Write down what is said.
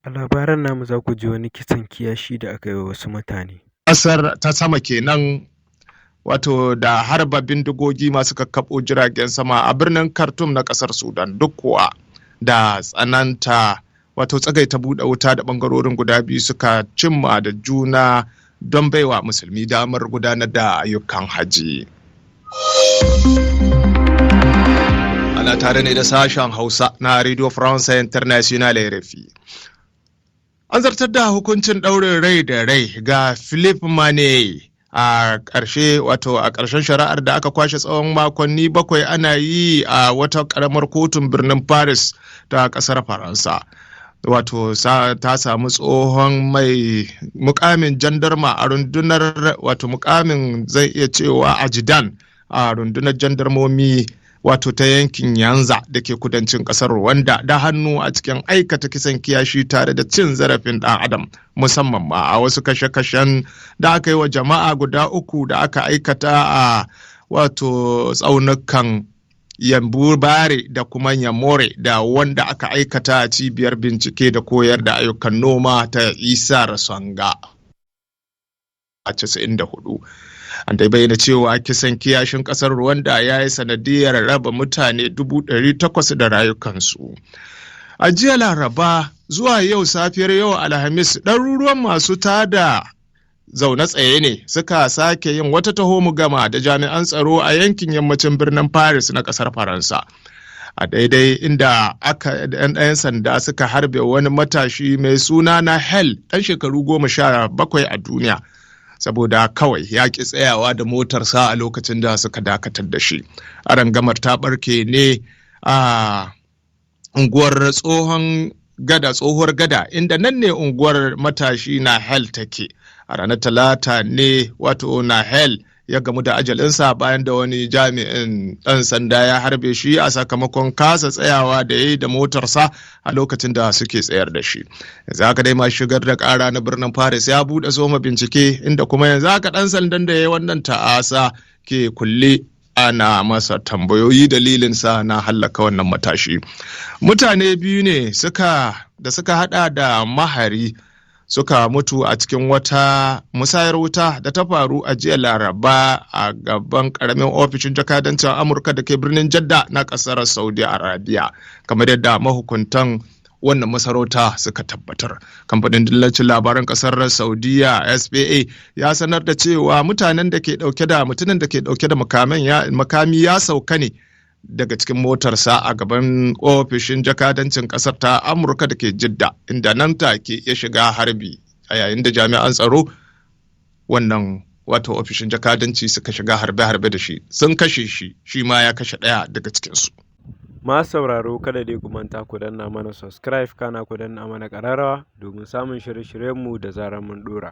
A labaran namu za ku ji wani kisan kiyashi da aka yi wa wasu mutane. Ƙasar ta sama kenan wato da harba bindigogi masu kakkaɓo jiragen sama a birnin Khartoum na ƙasar Sudan duk kuwa da tsananta wato tsagaita buɗe wuta da ɓangarorin guda biyu suka cimma da juna don baiwa musulmi damar gudanar da ayyukan haji. Ana tare ne da sashen Hausa na Radio France International RFI. An zartar da hukuncin ɗaurin rai da rai ga Philippe Mane a ƙarshen shari'ar da aka kwashe tsawon makonni 7 ana yi a wata ƙaramar kotun birnin Paris ta ƙasar Faransa. Wato ta samu tsohon mai mukamin jandarma a rundunar wato mukamin zai iya cewa ajidan a rundunar jandarmomi wato ta yankin Yanza da ke kudancin kasar Rwanda da hannu a cikin aikata kisan kiyashi tare da cin zarafin ɗan adam musamman ma a wasu kashe-kashen da aka yi wa jama'a guda 3 da aka aikata a wato tsaunukan Yambubare da kuma Yamore da wanda aka aikata a cibiyar bincike da koyar da ayyukan noma ta Isa Rasanga a 94. An dai bayyana cewa kisan kiyashin kasar Rwanda ya yi sanadiyar raba mutane 800 da rayukansu. A jiya Laraba zuwa yau safiyar yau Alhamis ɗaruruwan masu tada zaune tsaye ne suka sake yin wata taho-mu-gama da jami'an tsaro a yankin yammacin birnin Paris na kasar Faransa. A daidai inda ‘yan sanda suka harbe wani matashi mai suna na Hel ɗan shekaru 17 a duniya. Saboda kawai ya ƙi tsayawa da motarsa a lokacin da suka dakatar da shi. Arangamar ta ɓarke ne a unguwar tsohuwar gada inda nan ne unguwar matashi na Hel take. A ranar Talata ne wato na Hel ya gamu da ajalinsa bayan da wani jami'in ɗan sanda ya harbe shi a sakamakon kasa tsayawa da ya yi da motarsa a lokacin da suke tsayar da shi. Yanzu haka dai masu shigar da ƙara na birnin Paris ya buɗe soma bincike inda kuma yanzu haka ɗan sandan da ya yi wannan ta'asa ke kulle ana masa tambayoyi dalilinsa na hallaka wannan matashi. Mutane biyu ne suka hada da mahari suka mutu a cikin wata musayar wuta da ta faru a jiya Laraba a gaban karamin ofishin jakadancin Amurka da ke birnin Jadda na kasar Saudi Arabia, kamar yadda mahukuntan wannan masarauta suka tabbatar. Kamfanin dillacin labaran kasar Saudiya SPA ya sanar da cewa mutumin da ke dauke da makami ya sauka ne daga cikin motarsa a gaban ofishin jakadancin kasar ta Amurka da ke Jidda, inda nan take ya shiga harbi a yayin da jami'an tsaro wannan wato ofishin jakadanci suka shiga harbe-harbe da shi, sun kashe shi, shi ma ya kashe ɗaya daga cikinsu. Ma sauraro kada dai ku manta ku danna mana subscribe kana ku danna mana ƙararrawa domin samun shirye-shiryenmu da zarar mun ɗora.